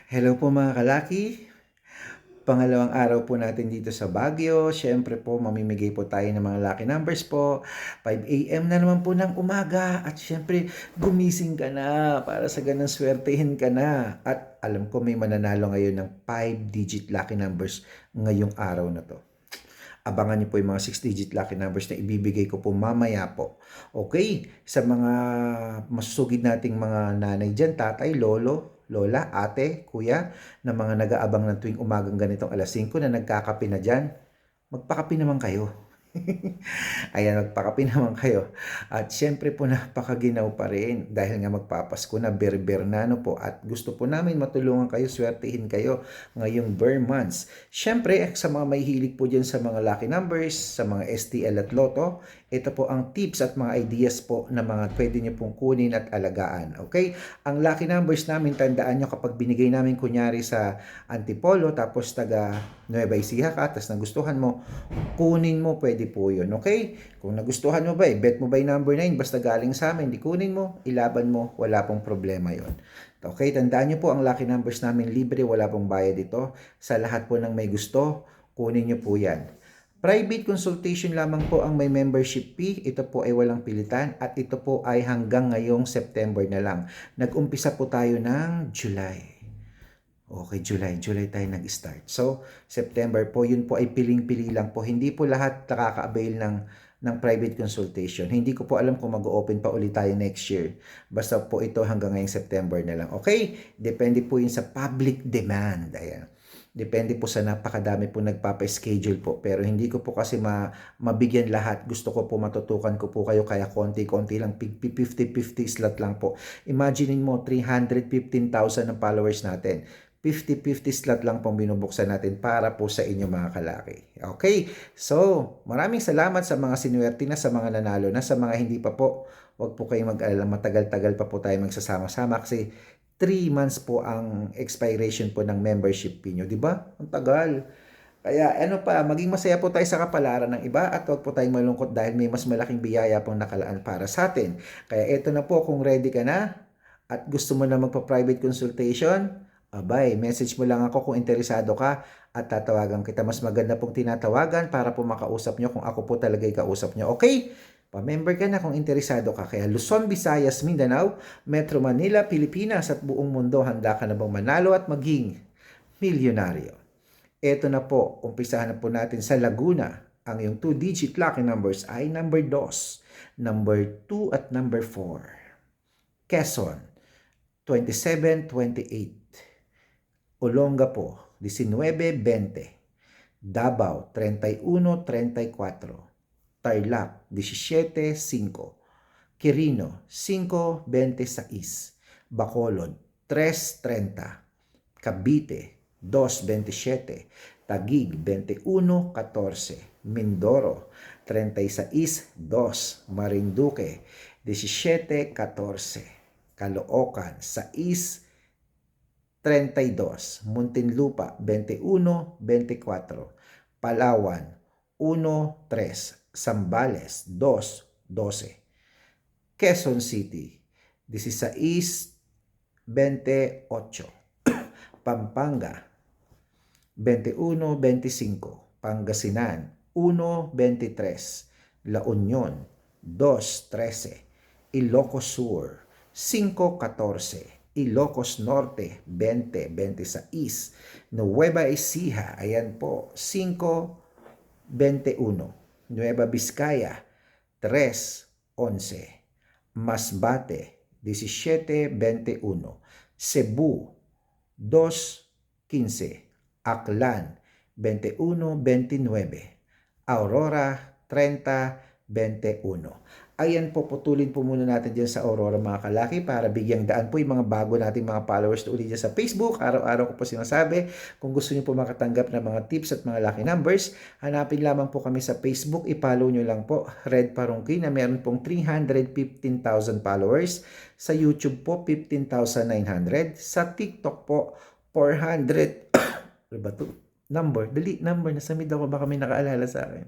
Hello po mga kalaki. Pangalawang araw po natin dito sa Baguio. Siyempre po, mamimigay po tayo ng mga lucky numbers po. 5 a.m. na naman po ng umaga. At siyempre, gumising ka na para sa ganang swertehin ka na. At alam ko may mananalo ngayon ng 5-digit lucky numbers ngayong araw na to. Abangan niyo po yung mga 6-digit lucky numbers na ibibigay ko po mamaya po. Okay? Sa mga masusugid nating mga nanay dyan, tatay, lolo, lola, ate, kuya, na mga nag-aabang ng tuwing umagang ganitong alas 5 na nagkakape na dyan, magpakape naman kayo. Ayan, magpakape naman kayo. At syempre po napakaginaw pa rin dahil nga magpapasko na, berber na no po, at gusto po namin matulungan kayo, swertihin kayo ngayong Bear Months. Syempre, sa mga may hilig po dyan sa mga lucky numbers, sa mga STL at Lotto, ito po ang tips at mga ideas po na mga pwede nyo pong kunin at alagaan. Okay? Ang lucky numbers namin, tandaan nyo kapag binigay namin kunyari sa Antipolo, tapos taga Nueva Ecija ka, tapos nagustuhan mo, kunin mo, pwede po yun. Okay? Kung nagustuhan mo ba, bet mo ba yung number 9, basta galing sa amin, di kunin mo, ilaban mo, wala pong problema yon. Okay, tandaan nyo po, ang lucky numbers namin libre, wala pong bayad ito. Sa lahat po ng may gusto, kunin nyo po yan. Private consultation lamang po ang may membership fee. Ito po ay walang pilitan at ito po ay hanggang ngayong September na lang. Nag-umpisa po tayo ng July. Okay, July tayo nag-start. So, September po, yun po ay piling-pili lang po. Hindi po lahat nakaka-avail ng private consultation. Hindi ko po alam kung mag-open pa ulit tayo next year. Basta po ito hanggang ngayong September na lang. Okay? Depende po yun sa public demand. Ayan. Depende po sa napakadami po nagpapa-schedule po. Pero hindi ko po kasi mabigyan lahat. Gusto ko po matutukan ko po kayo kaya konti-konti lang. 50-50 slot lang po. Imaginein mo, 315,000 ang followers natin. 50-50 slot lang pong binubuksan natin para po sa inyo mga kalaki. Okay? So, maraming salamat sa mga sinuwerte na, sa mga nanalo na, sa mga hindi pa po. Huwag po kayong mag-alala, matagal-tagal pa po tayo magsasama-sama kasi 3 months po ang expiration po ng membership fee nyo. Diba? Ang tagal. Kaya ano pa, maging masaya po tayo sa kapalaran ng iba at huwag po tayong malungkot dahil may mas malaking biyaya pong nakalaan para sa atin. Kaya eto na po, kung ready ka na at gusto mo na magpa-private consultation, abay, message mo lang ako kung interesado ka at tatawagan kita. Mas maganda pong tinatawagan para po makausap nyo kung ako po talaga kausap nyo. Okay? Pa-member ka na kung interesado ka. Kaya Luzon, Visayas, Mindanao, Metro Manila, Pilipinas at buong mundo, handa ka na bang manalo at maging milyonaryo? Ito na po, umpisahan na po natin sa Laguna. Ang iyong 2-digit lucky numbers ay number 2, number 2 at number 4. Quezon, 27-28. Olongapo, 19-20. Davao, 31-34. Tarlac, 17-5. Quirino, 5-26. Bacolod, 3-30. Cavite, 2-27. Taguig, 21-14. Mindoro, 36-2. Marinduque, 17-14. Caloocan, 6-32. Muntinlupa, 21-24. Palawan, 1-3. Zambales, 2-12. Quezon City, 16-28. Pampanga, 21-25. Pangasinan, 1-23. La Union, 2-13. Ilocos Sur, 5-14. Ilocos Norte, 20-26. Nueva Ecija, ayan po, 5-21. Nueva Vizcaya, 3-11. Masbate, 17-21. Cebu, 2-15. Aklan, 21-29. Aurora, 30-21. Ayan po, putulin po muna natin dyan sa Aurora mga kalaki para bigyang daan po yung mga bago nating mga followers na ulit dyan sa Facebook. Araw-araw ko po sinasabi, kung gusto niyo po makatanggap ng mga tips at mga lucky numbers, hanapin lamang po kami sa Facebook. I-follow nyo lang po, Red Parungki, na meron pong 315,000 followers. Sa YouTube po, 15,900. Sa TikTok po, 400. Ano ba to? Number, dali, number. Nasa mid ako, baka may nakaalala sa akin.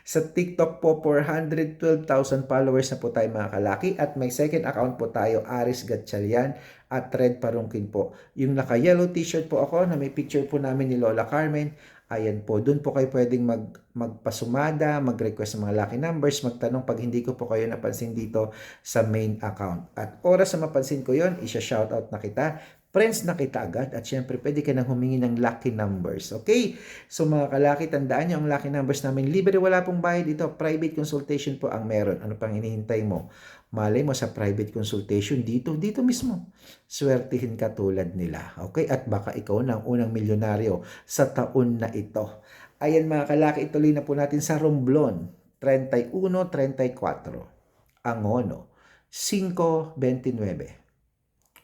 Sa TikTok po, 412,000 followers na po tayo mga kalaki. At may second account po tayo, Aris Gatchalian at Red Parungkin po. Yung naka-yellow t-shirt po ako na may picture po namin ni Lola Carmen. Ayan po, doon po kayo pwedeng magpasumada, mag-request ng mga lucky numbers, magtanong pag hindi ko po kayo napansin dito sa main account. At oras na mapansin ko yon, isa-shoutout na kita. Friends na kita agad at syempre pwede ka nang humingi ng lucky numbers. Okay? So mga kalaki, tandaan nyo ang lucky numbers namin. Libre, wala pong bayad dito. Private consultation po ang meron. Ano pang hinihintay mo? Malay mo sa private consultation dito mismo. Swertihin ka tulad nila. Okay? At baka ikaw na ang unang milyonaryo sa taon na ito. Ayan mga kalaki, ituloy na po natin sa Romblon. 31-34. Angono. 5-29.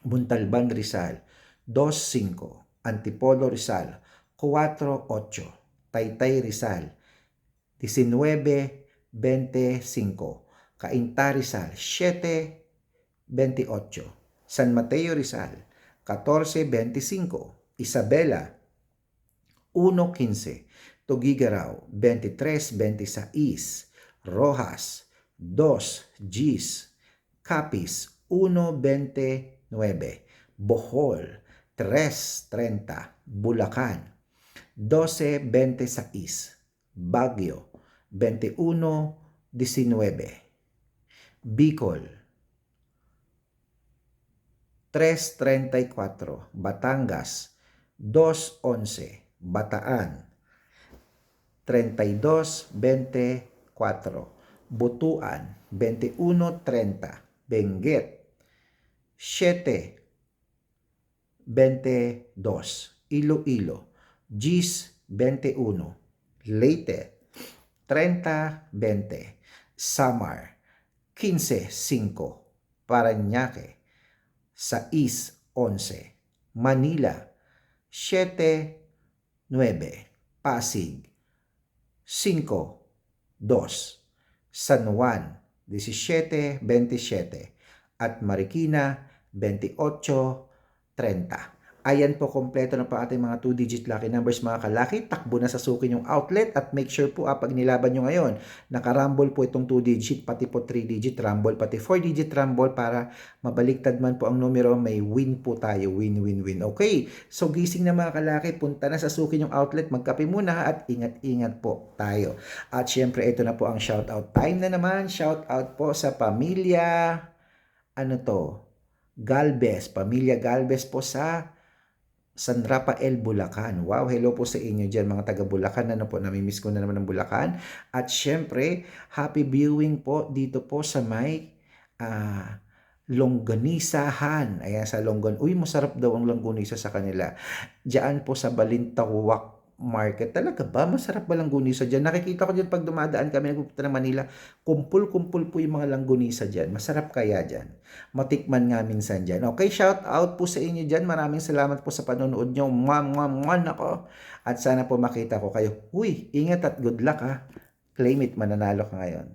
Montalban Rizal, 2-5. Antipolo Rizal, 4-8. Taytay Rizal, 19-25. Cainta Rizal, 7-28. San Mateo Rizal, 14-25. Isabela, 1-15. Tuguegarao, 23-26. Rojas, 2 Gis. Capiz, 1-20. Bohol, 3:30. Bulacan, 12:26. Baguio, 21:19. Bicol, 3:34. Batangas, 2:11. Bataan, 32:24. Butuan, 21:30. Benguet, 7-22. Iloilo, 10-21. Leyte, 30-20. Samar, 15-5. Parañaque, 6-11. Manila, 7-9. Pasig, 5-2. San Juan, 17-27. At Marikina, 28-30. Ayan po, kompleto na po ating mga 2-digit lucky numbers mga kalaki. Takbo na sa suki yung outlet at make sure po pag nilaban nyo ngayon, nakarumble po itong 2-digit, pati po 3-digit rumble, pati 4-digit rumble para mabaliktad man po ang numero, may win po tayo. Win, win, win. Okay, so gising na mga kalaki, punta na sa suki yung outlet, magkape muna at ingat-ingat po tayo. At syempre, ito na po ang shoutout time na naman. Shoutout po sa pamilya, Galvez, pamilya Galvez po sa San Rafael, Bulacan. Wow, hello po sa inyo dyan mga taga Bulacan. Namimiss ko na naman ng Bulacan. At syempre, happy viewing po dito po sa may longganisahan. Ayan, sa Longgan. Uy, masarap daw ang longganisa sa kanila. Diyan po sa Balintawak Market. Talaga ba? Masarap ba langgunisa dyan? Nakikita ko dyan pag dumadaan kami, nagpupunta ng Manila, kumpul-kumpul po yung mga langgunisa dyan. Masarap kaya dyan. Matikman nga minsan dyan. Okay, shout out po sa inyo dyan. Maraming salamat po sa panonood nyo. Ako. At sana po makita ko kayo. Uy, ingat at good luck ha. Claim it, mananalo ka ngayon.